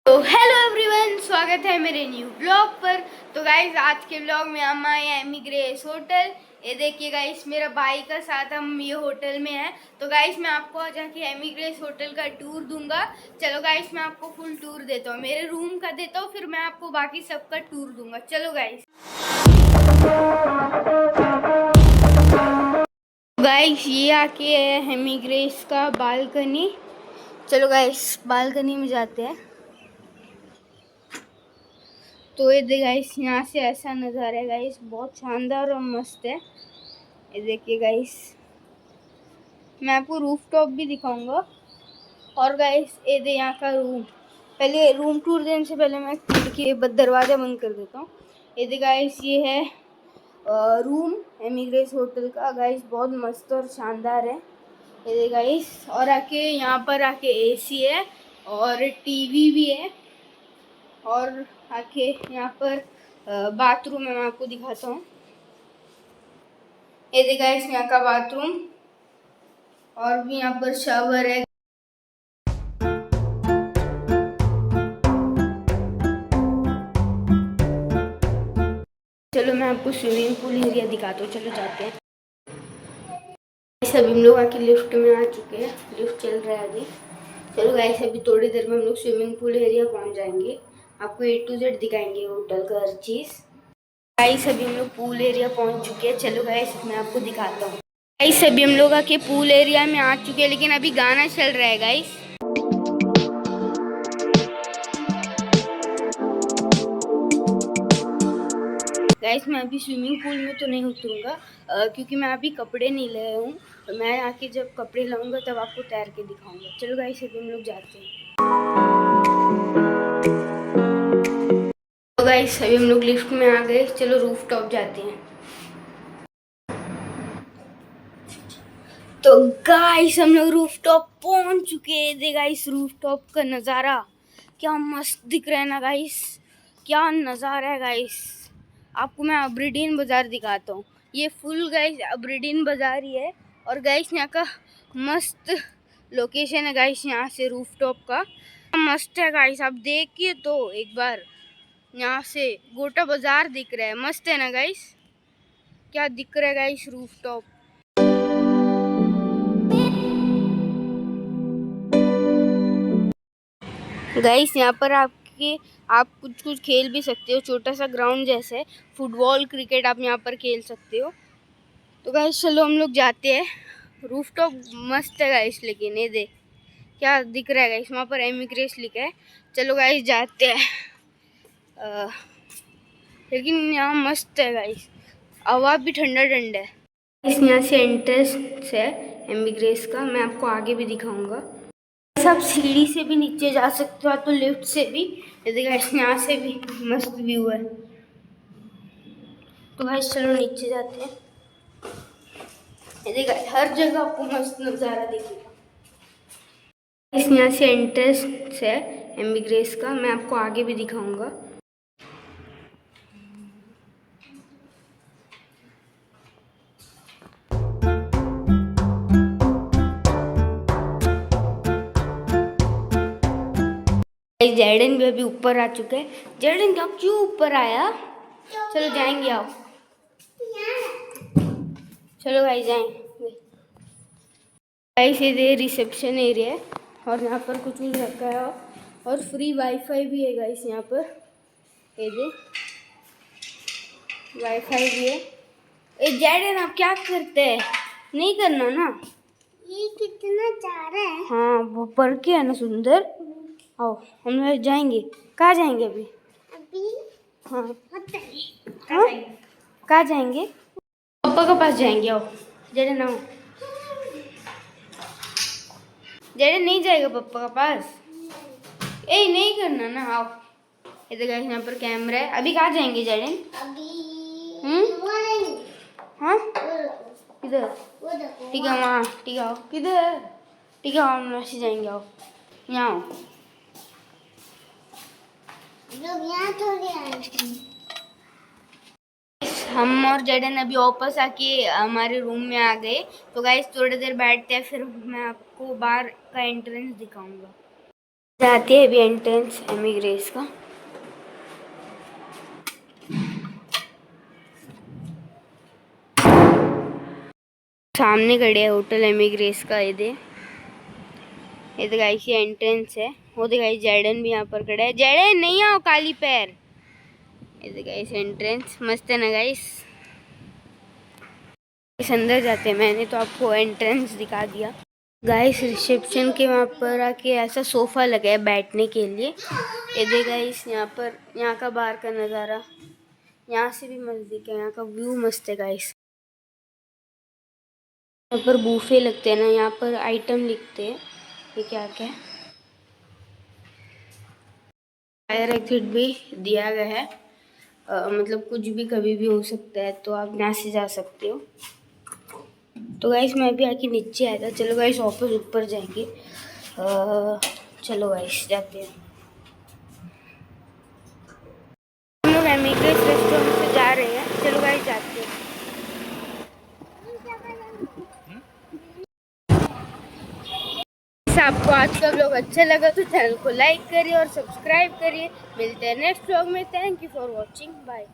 तो hello everyone, स्वागत है मेरे न्यू ब्लॉग पर। तो गाइस आज के ब्लॉग में हम आए हैं एमिग्रेस होटल। ये देखिए गाइस, मेरा भाई का साथ हम ये होटल में हैं। तो गाइस मैं आपको आज जाके एमिग्रेस होटल का टूर दूंगा। चलो गाइस मैं आपको फुल टूर देता हूँ, मेरे रूम का देता हूँ, फिर मैं आपको बाकी सबका टूर दूंगा। चलो गाइस। गाइस ये आके है एमिग्रेस का बालकनी। चलो गाइस बालकनी में जाते हैं। तो ये देखिए गाइस, यहाँ से ऐसा नज़ारा है गाइस, बहुत शानदार और मस्त है। ये देखिए गाइस, मैं आपको रूफ टॉप भी दिखाऊंगा। और गाइस ये दे यहाँ का रूम। पहले रूम टूर देने से पहले मैं खिड़की दरवाज़ा बंद कर देता हूँ। ये दे गाइस, ये है रूम एमिग्रेस होटल का। गाइस बहुत मस्त और शानदार है। ये दे गाइस, और आके यहाँ पर आके एसी है और टीवी भी है। और आके यहाँ पर बाथरूम है, मैं आपको दिखाता हूँ। ये देखा है यहाँ का बाथरूम, और भी यहाँ पर शावर है। चलो मैं आपको स्विमिंग पूल एरिया दिखाता हूँ, चलो जाते हैं। अभी हम लोग आके लिफ्ट में आ चुके हैं, लिफ्ट चल रहा है अभी। चलो गाइस अभी थोड़ी देर में हम लोग स्विमिंग पूल एरिया पहुँच जाएंगे, आपको A to Z दिखाएंगे होटल का हर चीज़। गाइस अभी हम लोग पूल एरिया पहुँच चुके हैं। चलो गाइस मैं आपको दिखाता हूँ। गाइस अभी हम लोग आके पूल एरिया में आ चुके हैं, लेकिन अभी गाना चल रहा है गाइस। गाइस मैं अभी स्विमिंग पूल में तो नहीं उतरूंगा, क्योंकि मैं अभी कपड़े नहीं लाया हूँ। तो मैं आके जब कपड़े लाऊंगा तब आपको तैर के दिखाऊंगा। चलो गाइस अभी हम लोग जाते हैं। तो गाइस अभी हम लोग लिफ्ट में आ गए, चलो रूफ टॉप जाते हैं। तो गाइस हम लोग रूफ टॉप पहुंच चुके हैं। गाइस रूफ टॉप का नज़ारा क्या मस्त दिख रहा है ना गाइस, क्या नज़ारा है गाइस। आपको मैं अब्रीडीन बाज़ार दिखाता हूँ। ये फुल गाइस अब्रीडीन बाज़ार ही है। और गाइस यहाँ का मस्त लोकेशन है गाइस, यहाँ से रूफ टॉप का मस्त है गाइस। आप देखिए तो एक बार, यहाँ से गोटा बाज़ार दिख रहा है, मस्त है ना गाइस। क्या दिख रहा है गाइस रूफ टॉप। गाइस यहाँ पर आप कुछ कुछ खेल भी सकते हो, छोटा सा ग्राउंड जैसे है, फुटबॉल क्रिकेट आप यहाँ पर खेल सकते हो। तो गाइस चलो हम लोग जाते हैं। रूफ टॉप मस्त है गाइस, लेकिन ये देख क्या दिख रहा है गाइस, वहाँ पर एमिग्रेस लिखा है। चलो गाइस जाते हैं। लेकिन यहाँ मस्त है गाइस, हवा भी ठंडा ठंडा है। इस यहाँ से एंट्रेंस है एमिग्रेस का, मैं आपको आगे भी दिखाऊंगा। आप सीढ़ी से भी नीचे जा सकते हो, तो लिफ्ट से भी। यहाँ से भी मस्त व्यू है। तो भाई चलो नीचे जाते हैं। ये देखा हर जगह आपको मस्त नज़ारा दिखेगा। इस यहाँ से एंट्रेंस है एमिग्रेस का, मैं आपको आगे भी दिखाऊंगा। जैडन भी अभी ऊपर आ चुके हैं। जैडन क्या क्यों ऊपर आया? चलो जाएंगे, आओ चलो भाई जाएंगे। गाइस ये रिसेप्शन एरिया है, और यहाँ पर कुछ कुछ रखा है, और फ्री वाईफाई भी है गाइस यहाँ पर। ये दे वाईफाई भी है। ए जैडन आप क्या करते हैं? नहीं करना ना, ये कितना जा रहा है। हाँ वो पढ़ के है ना सुंदर। आओ हम लोग जाएंगे। कहाँ जाएंगे अभी? हाँ हाँ कहाँ जाएंगे? पापा के पास जाएंगे। आओ जैडन आओ। जैडन नहीं जाएगा पापा के पास? ए नहीं करना ना, आओ। ये तो गाइस यहाँ पर कैमरा है। अभी कहाँ जाएंगे जैडन? हाँ किधर? ठीक है वहाँ, ठीक है आओ। किधर? ठीक है हम वैसे जाएंगे, आओ यहाँ आओ। हम और जैडन अभी वापस आके हमारे रूम में आ गए। तो गाइस थोड़ी देर बैठते हैं, फिर मैं आपको बाहर का एंट्रेंस दिखाऊंगा। जाती है अभी एंट्रेंस एमी ग्रेस का। सामने खड़े है होटल एमी ग्रेस का। ये तो गाइस ये एंट्रेंस है। वो तो गाइस जैडन भी यहाँ पर खड़ा है। जैडन नहीं आओ काली पैर। ये तो गाइस एंट्रेंस मस्त है ना गाइस। इस अंदर जाते हैं, मैंने तो आपको एंट्रेंस दिखा दिया। गाइस रिसेप्शन के वहाँ पर आके ऐसा सोफ़ा लगा है बैठने के लिए। ये दे गाइस यहाँ पर, यहाँ का बाहर का नज़ारा यहाँ से भी मस्त है। यहाँ का व्यू मस्त है गाइस। यहाँ पर बूफे लगते हैं ना, यहाँ पर आइटम लिखते हैं ये क्या क्या है। फायर एग्जिट भी दिया गया है। मतलब कुछ भी कभी भी हो सकता है, तो आप यहाँ से जा सकते हो। तो गाइस मैं भी आके नीचे आया था। चलो गाइस ऑफिस ऊपर जाएंगे। चलो गाइस जाते हैं। हम लोग एमिग्रेस रेस्टोरेंट से जा रहे हैं। चलो गाइस जाते हैं। आपको आज का व्लॉग अच्छा लगा तो चैनल को लाइक करिए और सब्सक्राइब करिए। मिलते हैं नेक्स्ट व्लॉग में। Thank you for watching. Bye.